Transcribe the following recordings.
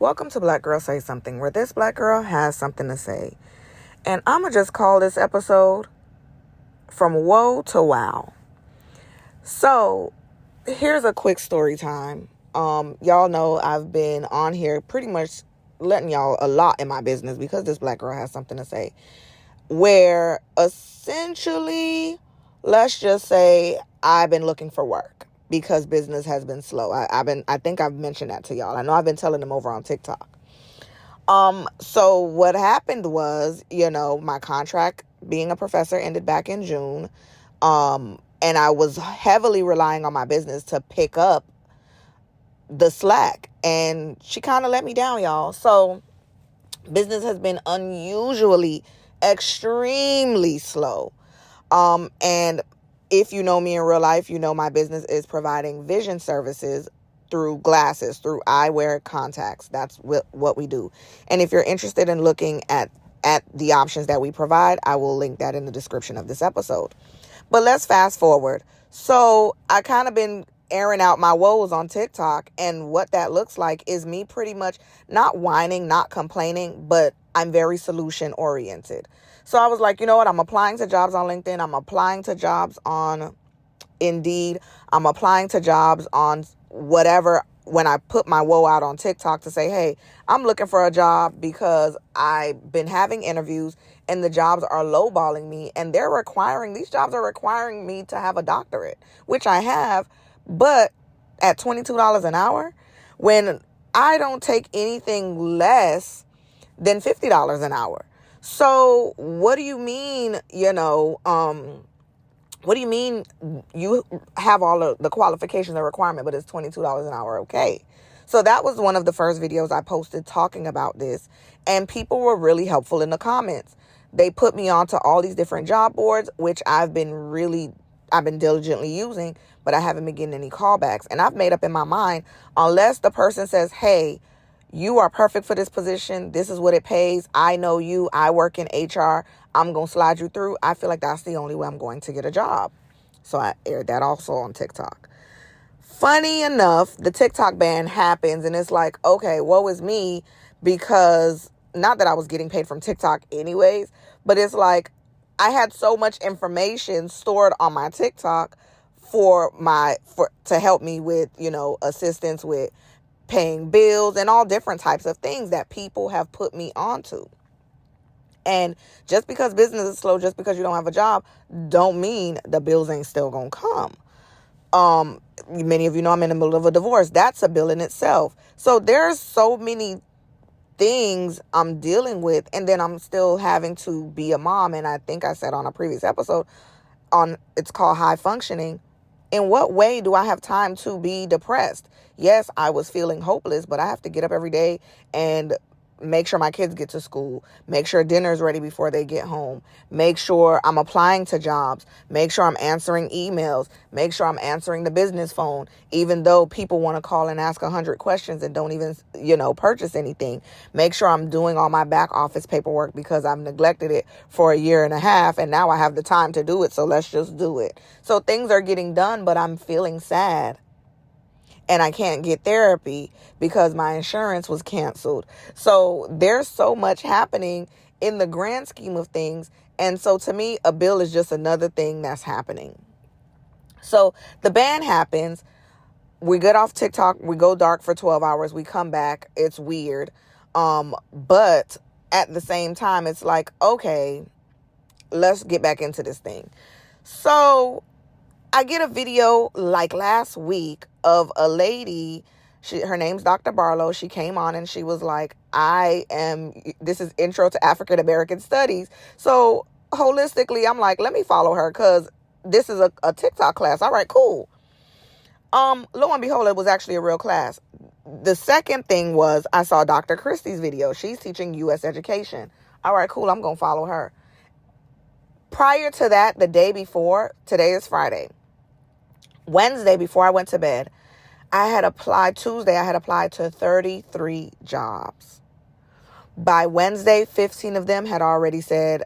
Welcome to Black Girl Say Something, where this black girl has something to say. And I'm going to just call this episode From Woe to Wow. So, here's a quick story time. Y'all know I've been on here pretty much letting y'all a lot in my business because this black girl has something to say. Where essentially, let's just say I've been looking for work because business has been slow. I think I've mentioned that to y'all. I know I've been telling them over on TikTok. So what happened was, my contract being a professor ended back in June. And I was heavily relying on my business to pick up the slack. And she kind of let me down, y'all. So business has been unusually, extremely slow. And if you know me in real life, you know my business is providing vision services through glasses, through eyewear contacts. That's what we do. And if you're interested in looking at the options that we provide, I will link that in the description of this episode. But let's fast forward. So I kind of been airing out my woes on TikTok, and what that looks like is me pretty much not whining, not complaining, but I'm very solution oriented. So I was like, you know what? I'm applying to jobs on LinkedIn. I'm applying to jobs on Indeed. I'm applying to jobs on whatever. When I put my woe out on TikTok to say, hey, I'm looking for a job because I've been having interviews and the jobs are lowballing me, and these jobs are requiring me to have a doctorate, which I have, but at $22 an hour, when I don't take anything less than $50 an hour. So what do you mean, what do you mean you have all of the qualifications and requirement, but it's $22 an hour? Okay. So that was one of the first videos I posted talking about this, and people were really helpful in the comments. They put me onto all these different job boards, which I've been diligently using, but I haven't been getting any callbacks. And I've made up in my mind, unless the person says, hey, you are perfect for this position, this is what it pays, I know you, I work in HR, I'm going to slide you through, I feel like that's the only way I'm going to get a job. So I aired that also on TikTok. Funny enough, the TikTok ban happens, and it's like, okay, woe is me, because not that I was getting paid from TikTok anyways, but it's like I had so much information stored on my TikTok to help me with, assistance with paying bills and all different types of things that people have put me onto. And just because business is slow, just because you don't have a job, don't mean the bills ain't still gonna come. Many of you know I'm in the middle of a divorce. That's a bill in itself. So there's so many things I'm dealing with, and then I'm still having to be a mom. And I think I said on a previous episode, it's called high functioning. In what way do I have time to be depressed? Yes, I was feeling hopeless, but I have to get up every day and make sure my kids get to school, make sure dinner's ready before they get home, make sure I'm applying to jobs, make sure I'm answering emails, make sure I'm answering the business phone, even though people want to call and ask 100 questions and don't even, purchase anything. Make sure I'm doing all my back office paperwork because I've neglected it for a year and a half, and now I have the time to do it, so let's just do it. So things are getting done, but I'm feeling sad. And I can't get therapy because my insurance was canceled. So there's so much happening in the grand scheme of things. And so to me, a bill is just another thing that's happening. So the ban happens. We get off TikTok. We go dark for 12 hours. We come back. It's weird. But at the same time, it's like, okay, let's get back into this thing. So I get a video like last week of a lady, her name's Dr. Barlow. She came on and she was like, this is Intro to African American Studies. So holistically, I'm like, let me follow her because this is a TikTok class. All right, cool. Lo and behold, it was actually a real class. The second thing was I saw Dr. Christie's video. She's teaching U.S. education. All right, cool. I'm going to follow her. Prior to that, the day before, today is Friday, Wednesday, before I went to bed, Tuesday, I had applied to 33 jobs. By Wednesday, 15 of them had already said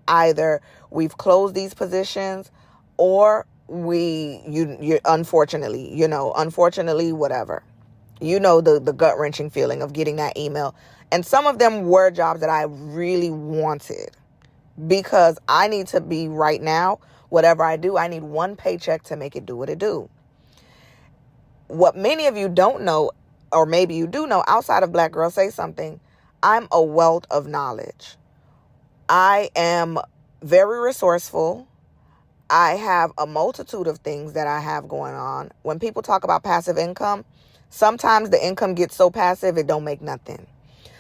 either we've closed these positions or unfortunately, whatever. You know, the gut-wrenching feeling of getting that email. And some of them were jobs that I really wanted, because I need to be right now, whatever I do, I need one paycheck to make it do what it do. What many of you don't know, or maybe you do know, outside of Black Girl Say Something, I'm a wealth of knowledge. I am very resourceful. I have a multitude of things that I have going on. When people talk about passive income, sometimes the income gets so passive it don't make nothing.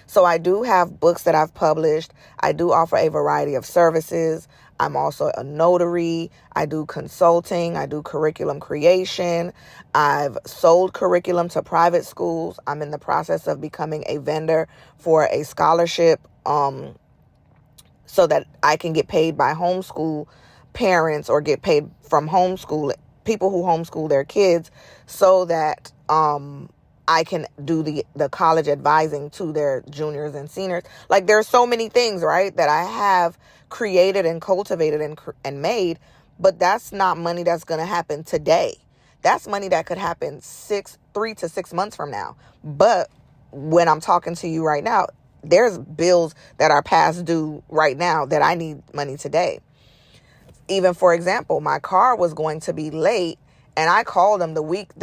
So I do have books that I've published. I do offer a variety of services. I'm also a notary. I do consulting. I do curriculum creation. I've sold curriculum to private schools. I'm in the process of becoming a vendor for a scholarship so that I can get paid by homeschool parents, or get paid from homeschool people who homeschool their kids, so that I can do the college advising to their juniors and seniors. Like, there's so many things, right, that I have created and cultivated and made, but that's not money that's going to happen today. That's money that could happen 3 to 6 months from now. But when I'm talking to you right now, there's bills that are past due right now that I need money today. Even, for example, my car was going to be late, and I called them the week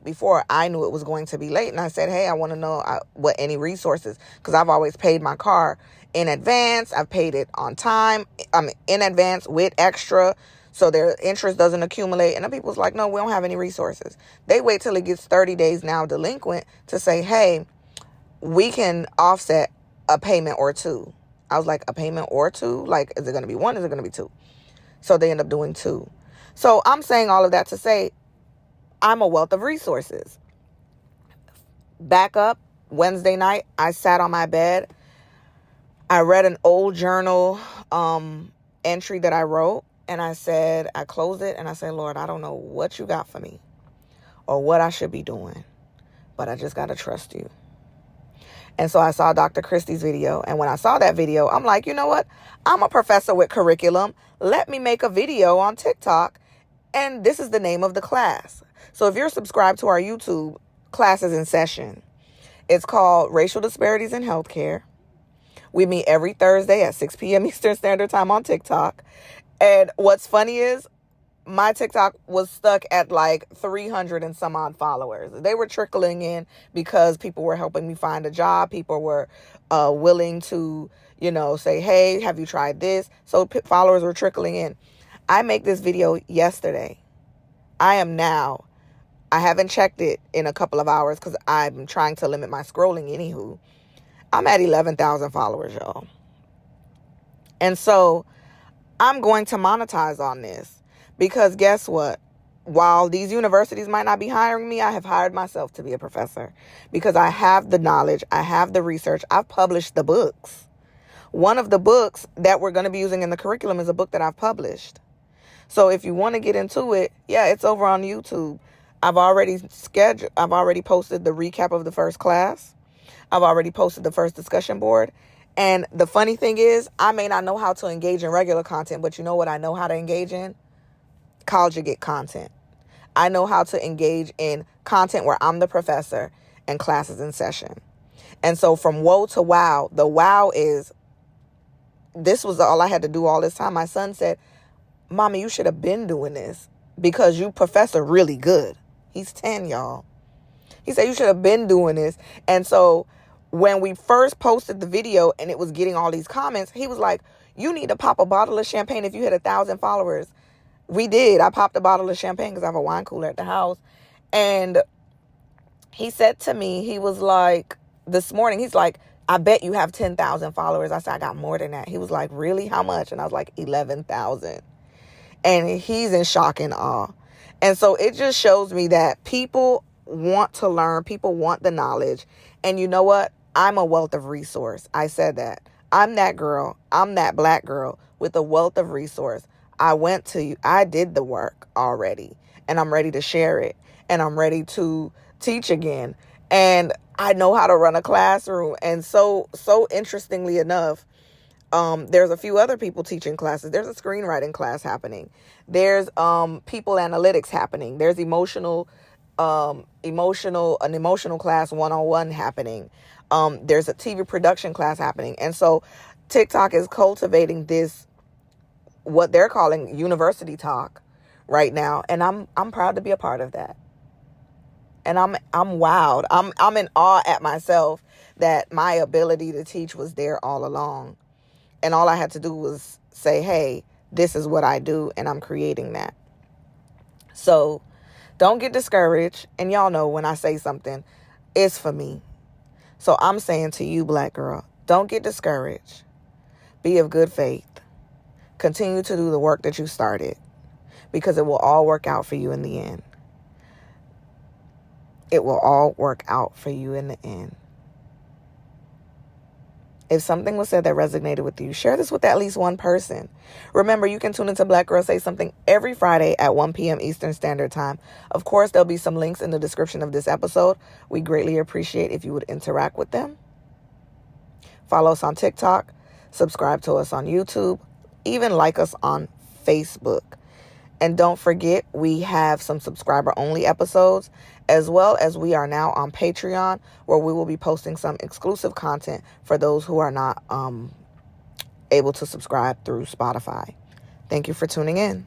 before I knew it was going to be late. And I said, hey, I want to know what any resources, because I've always paid my car in advance. I've paid it on time, in advance with extra, so their interest doesn't accumulate. And the people's like, no, we don't have any resources. They wait till it gets 30 days now delinquent to say, hey, we can offset a payment or two. I was like, a payment or two? Like, is it going to be one? Is it going to be two? So they end up doing two. So I'm saying all of that to say I'm a wealth of resources. Back up Wednesday night, I sat on my bed. I read an old journal entry that I wrote, and I closed it, and I said, Lord, I don't know what you got for me or what I should be doing, but I just got to trust you. And so I saw Dr. Christie's video. And when I saw that video, I'm like, you know what? I'm a professor with curriculum. Let me make a video on TikTok. And this is the name of the class. So if you're subscribed to our YouTube, class is in session. It's called Racial Disparities in Healthcare. We meet every Thursday at 6 p.m. Eastern Standard Time on TikTok. And what's funny is my TikTok was stuck at like 300 and some odd followers. They were trickling in because people were helping me find a job. People were willing to, say, hey, have you tried this? So followers were trickling in. I make this video yesterday. I haven't checked it in a couple of hours because I'm trying to limit my scrolling. Anywho, I'm at 11,000 followers, y'all. And so I'm going to monetize on this. Because guess what? While these universities might not be hiring me, I have hired myself to be a professor because I have the knowledge. I have the research. I've published the books. One of the books that we're going to be using in the curriculum is a book that I've published. So if you want to get into it, yeah, it's over on YouTube. I've already posted the recap of the first class. I've already posted the first discussion board. And the funny thing is, I may not know how to engage in regular content, but you know what I know how to engage in? Conjugate content. I know how to engage in content where I'm the professor and class is in session. And so from woe to wow, the wow is, this was all I had to do all this time. My son said, Mommy, you should have been doing this because you professor really good. He's 10, y'all. He said, you should have been doing this. And so when we first posted the video and it was getting all these comments, he was like, you need to pop a bottle of champagne if you hit 1,000 followers. We did. I popped a bottle of champagne because I have a wine cooler at the house. And he said to me, he was like, this morning, he's like, I bet you have 10,000 followers. I said, I got more than that. He was like, really? How much? And I was like, 11,000. And he's in shock and awe. And so it just shows me that people want to learn. People want the knowledge. And you know what? I'm a wealth of resource. I said that. I'm that girl. I'm that Black girl with a wealth of resource. I did the work already, and I'm ready to share it, and I'm ready to teach again. And I know how to run a classroom. And so interestingly enough, there's a few other people teaching classes. There's a screenwriting class happening. There's people analytics happening. There's emotional an emotional class 101 happening. There's a TV production class happening. And so TikTok is cultivating this, what they're calling university talk right now. And I'm proud to be a part of that. And I'm wowed. I'm in awe at myself that my ability to teach was there all along. And all I had to do was say, hey, this is what I do, and I'm creating that. So don't get discouraged. And y'all know when I say something, it's for me. So I'm saying to you, Black girl, don't get discouraged. Be of good faith. Continue to do the work that you started, because it will all work out for you in the end. It will all work out for you in the end. If something was said that resonated with you, share this with at least one person. Remember, you can tune into Black Girl Say Something every Friday at 1 p.m. Eastern Standard Time. Of course, there'll be some links in the description of this episode. We greatly appreciate if you would interact with them. Follow us on TikTok. Subscribe to us on YouTube. Even like us on Facebook. And don't forget, we have some subscriber-only episodes, as well as we are now on Patreon, where we will be posting some exclusive content for those who are not able to subscribe through Spotify. Thank you for tuning in.